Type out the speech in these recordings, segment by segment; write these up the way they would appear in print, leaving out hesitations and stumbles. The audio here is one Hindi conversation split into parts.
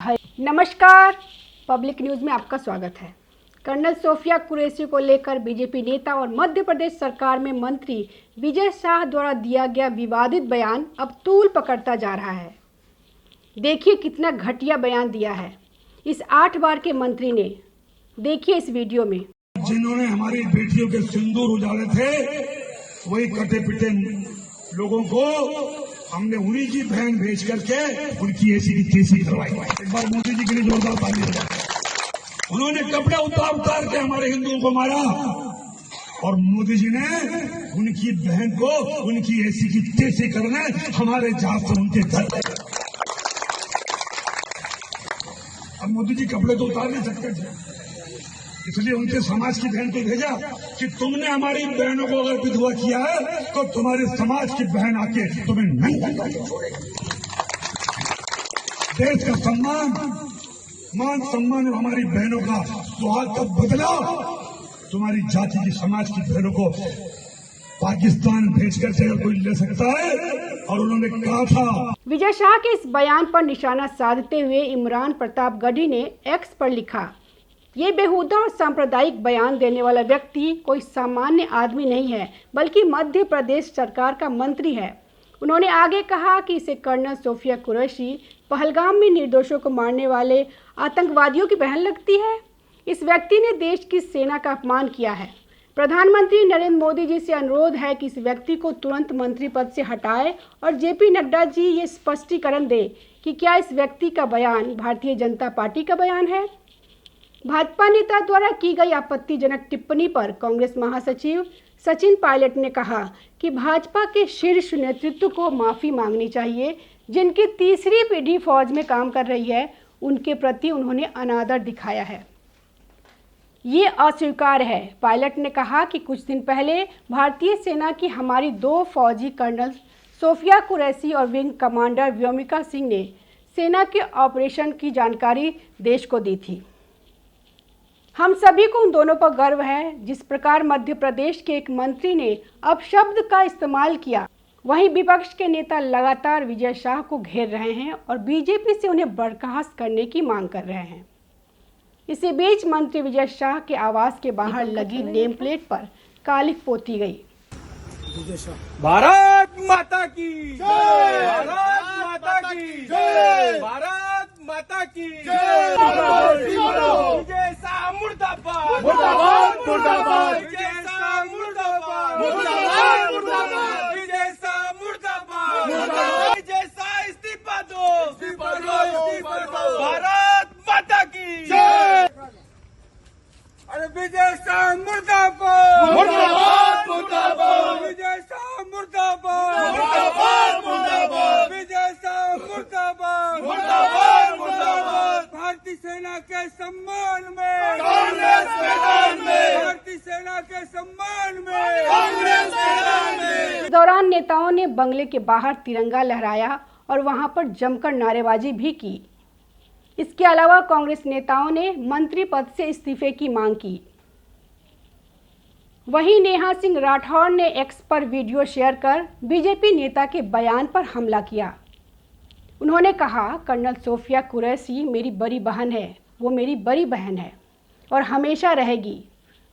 नमस्कार, पब्लिक न्यूज़ में आपका स्वागत है। कर्नल सोफिया कुरैशी को लेकर बीजेपी नेता और मध्य प्रदेश सरकार में मंत्री विजय शाह द्वारा दिया गया विवादित बयान अब तूल पकड़ता जा रहा है। देखिए कितना घटिया बयान दिया है इस 8 बार के मंत्री ने। देखिए इस वीडियो में। जिन्होंने हमारी बेटियों के सिंदूर उजाड़े थे, वही कटे पिटे लोगों को हमने उन्हीं की बहन भेज करके उनकी ऐसी की तैसी करवाई। एक बार मोदी जी के लिए जोरदार ताली हो जाए। उन्होंने कपड़े उतार के हमारे हिंदुओं को मारा और मोदी जी ने उनकी बहन को उनकी ऐसी की तैसी करने हमारे जहाज से उनके घर। अब मोदी जी कपड़े तो उतार नहीं सकते थे, इसलिए उनके समाज की बहन को भेजा कि तुमने हमारी बहनों को अगर विधवा किया है तो तुम्हारे समाज की बहन आके तुम्हें नंगा करके छोड़ेगी। देश का सम्मान, मान सम्मान और हमारी बहनों का सुहाग का बदला तुम्हारी जाति की समाज की बहनों को पाकिस्तान भेज कर कोई ले सकता है। और उन्होंने कहा था। विजय शाह के इस बयान पर निशाना साधते हुए इमरान प्रतापगढ़ी ने एक्स पर लिखा, ये बेहुदा और सांप्रदायिक बयान देने वाला व्यक्ति कोई सामान्य आदमी नहीं है, बल्कि मध्य प्रदेश सरकार का मंत्री है। उन्होंने आगे कहा कि इसे कर्नल सोफिया कुरैशी पहलगाम में निर्दोषों को मारने वाले आतंकवादियों की बहन लगती है। इस व्यक्ति ने देश की सेना का अपमान किया है। प्रधानमंत्री नरेंद्र मोदी जी से अनुरोध है कि इस व्यक्ति को तुरंत मंत्री पद से हटाए और जेपी नड्डा जी ये स्पष्टीकरण दे कि क्या इस व्यक्ति का बयान भारतीय जनता पार्टी का बयान है। भाजपा नेता द्वारा की गई आपत्तिजनक टिप्पणी पर कांग्रेस महासचिव सचिन पायलट ने कहा कि भाजपा के शीर्ष नेतृत्व को माफी मांगनी चाहिए। जिनकी तीसरी पीढ़ी फौज में काम कर रही है, उनके प्रति उन्होंने अनादर दिखाया है। ये अस्वीकार्य है। पायलट ने कहा कि कुछ दिन पहले भारतीय सेना की हमारी 2 फौजी कर्नल सोफिया कुरैशी और विंग कमांडर व्योमिका सिंह ने सेना के ऑपरेशन की जानकारी देश को दी थी। हम सभी को उन दोनों पर गर्व है। जिस प्रकार मध्य प्रदेश के एक मंत्री ने अपशब्द का इस्तेमाल किया, वहीं विपक्ष के नेता लगातार विजय शाह को घेर रहे हैं और बीजेपी से उन्हें बर्खास्त करने की मांग कर रहे हैं। इसी बीच मंत्री विजय शाह के आवास के बाहर लगी नेम प्लेट पर कालिख पोती गई। भारत माता की जय, भारत माता की जय, भारत माता की जय। विजय शाह मुर्दाबाद, मुर्दाबाद, मुर्दाबाद। विजय शाह मुर्दाबाद, मुर्दाबाद, मुर्दाबाद। विजय शाह मुर्दाबाद, मुर्दाबाद। विजय शाह इस्तीफा दो, इस्तीफा दो, इस्तीफा दो। भारत माता की जय। अरे विजय शाह मुर्दाबाद, मुर्दाबाद, मुर्दाबाद। विजय शाह मुर्दाबाद, मुर्दाबाद, मुर्दाबाद। विजय शाह मुर्दाबाद, मुर्दाबाद, मुर्दाबाद। भारतीय सेना के सम्मान में कांग्रेस मैदान में, भारतीय सेना के सम्मान में कांग्रेस मैदान में। इस दौरान नेताओं ने बंगले के बाहर तिरंगा लहराया और वहां पर जमकर नारेबाजी भी की। इसके अलावा कांग्रेस नेताओं ने मंत्री पद से इस्तीफे की मांग की। वहीं नेहा सिंह राठौर ने एक्स पर वीडियो शेयर कर बीजेपी नेता के बयान पर हमला किया। उन्होंने कहा, कर्नल सोफिया कुरैशी मेरी बड़ी बहन है, वो मेरी बड़ी बहन है और हमेशा रहेगी।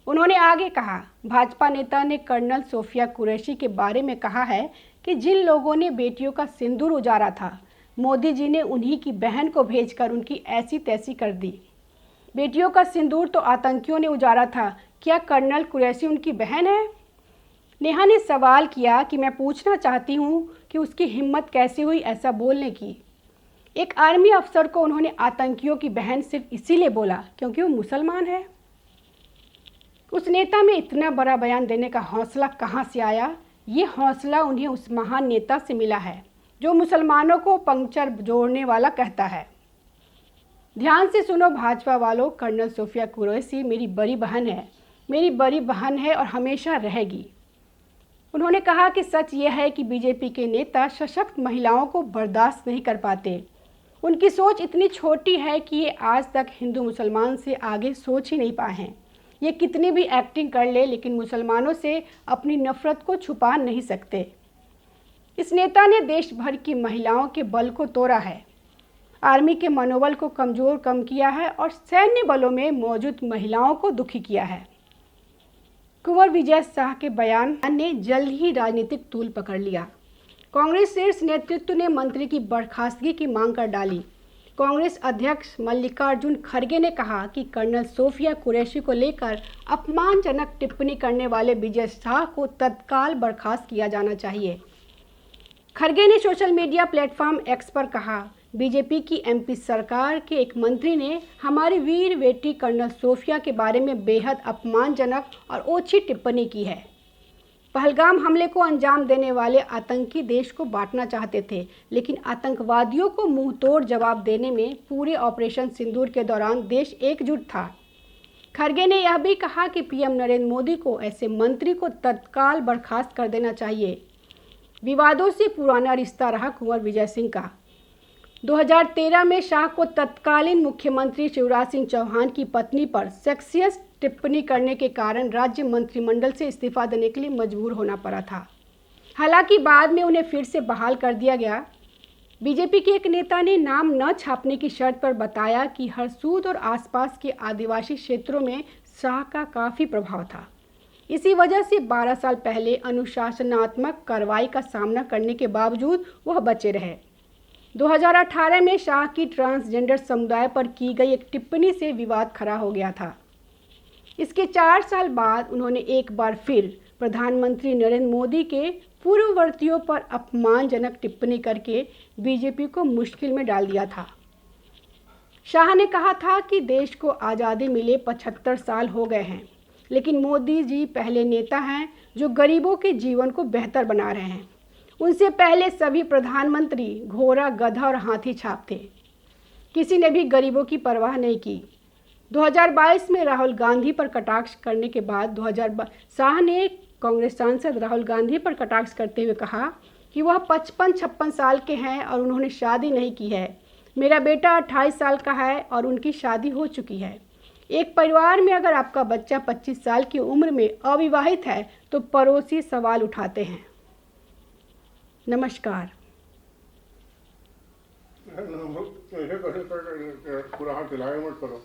उन्होंने आगे कहा, भाजपा नेता ने कर्नल सोफिया कुरैशी के बारे में कहा है कि जिन लोगों ने बेटियों का सिंदूर उजाड़ा था, मोदी जी ने उन्हीं की बहन को भेजकर उनकी ऐसी तैसी कर दी। बेटियों का सिंदूर तो आतंकियों ने उजाड़ा था, क्या कर्नल कुरैशी उनकी बहन है? नेहा ने सवाल किया कि मैं पूछना चाहती हूँ कि उसकी हिम्मत कैसे हुई ऐसा बोलने की। एक आर्मी अफसर को उन्होंने आतंकियों की बहन सिर्फ इसीलिए बोला क्योंकि वो मुसलमान है। उस नेता में इतना बड़ा बयान देने का हौसला कहाँ से आया? ये हौसला उन्हें उस महान नेता से मिला है जो मुसलमानों को पंक्चर जोड़ने वाला कहता है। ध्यान से सुनो भाजपा वालों, कर्नल सोफिया कुरैशी मेरी बड़ी बहन है, मेरी बड़ी बहन है और हमेशा रहेगी। उन्होंने कहा कि सच यह है कि बीजेपी के नेता सशक्त महिलाओं को बर्दाश्त नहीं कर पाते। उनकी सोच इतनी छोटी है कि ये आज तक हिंदू मुसलमान से आगे सोच ही नहीं पाए हैं। ये कितनी भी एक्टिंग कर ले, लेकिन मुसलमानों से अपनी नफरत को छुपा नहीं सकते। इस नेता ने देश भर की महिलाओं के बल को तोड़ा है। आर्मी के मनोबल को कम किया है और सैन्य बलों में मौजूद महिलाओं को दुखी किया है। कुंवर विजय शाह के बयान ने जल्द ही राजनीतिक तूल पकड़ लिया। कांग्रेस शीर्ष नेतृत्व ने मंत्री की बर्खास्तगी की मांग कर डाली। कांग्रेस अध्यक्ष मल्लिकार्जुन खड़गे ने कहा कि कर्नल सोफिया कुरैशी को लेकर अपमानजनक टिप्पणी करने वाले विजय शाह को तत्काल बर्खास्त किया जाना चाहिए। खड़गे ने सोशल मीडिया प्लेटफॉर्म एक्स पर कहा, बीजेपी की एमपी सरकार के एक मंत्री ने हमारी वीर बेटी कर्नल सोफिया के बारे में बेहद अपमानजनक और ओछी टिप्पणी की है। पहलगाम हमले को अंजाम देने वाले आतंकी देश को बांटना चाहते थे, लेकिन आतंकवादियों को मुंहतोड़ जवाब देने में पूरे ऑपरेशन सिंदूर के दौरान देश एकजुट था। खड़गे ने यह भी कहा कि पीएम नरेंद्र मोदी को ऐसे मंत्री को तत्काल बर्खास्त कर देना चाहिए। विवादों से पुराना रिश्ता रहा कुंवर विजय सिंह का। 2013 में शाह को तत्कालीन मुख्यमंत्री शिवराज सिंह चौहान की पत्नी पर सेक्सियस टिप्पणी करने के कारण राज्य मंत्रिमंडल से इस्तीफा देने के लिए मजबूर होना पड़ा था। हालांकि बाद में उन्हें फिर से बहाल कर दिया गया। बीजेपी के एक नेता ने नाम न छापने की शर्त पर बताया कि हरसूद और आसपास के आदिवासी क्षेत्रों में शाह का काफ़ी प्रभाव था। इसी वजह से 12 साल पहले अनुशासनात्मक कार्रवाई का सामना करने के बावजूद वह बचे रहे। 2018 में शाह की ट्रांसजेंडर समुदाय पर की गई एक टिप्पणी से विवाद खड़ा हो गया था। इसके 4 साल बाद उन्होंने एक बार फिर प्रधानमंत्री नरेंद्र मोदी के पूर्ववर्तियों पर अपमानजनक टिप्पणी करके बीजेपी को मुश्किल में डाल दिया था। शाह ने कहा था कि देश को आज़ादी मिले 75 साल हो गए हैं, लेकिन मोदी जी पहले नेता हैं जो गरीबों के जीवन को बेहतर बना रहे हैं। उनसे पहले सभी प्रधानमंत्री घोड़ा, गधा और हाथी छाप थे। किसी ने भी गरीबों की परवाह नहीं की। 2022 में राहुल गांधी पर कटाक्ष करने के बाद शाह ने कांग्रेस सांसद राहुल गांधी पर कटाक्ष करते हुए कहा कि वह 55-56 साल के हैं और उन्होंने शादी नहीं की है। मेरा बेटा 28 साल का है और उनकी शादी हो चुकी है। एक परिवार में अगर आपका बच्चा 25 साल की उम्र में अविवाहित है तो पड़ोसी सवाल उठाते हैं। नमस्कार। पूरा हाथ हिलाए मत करो।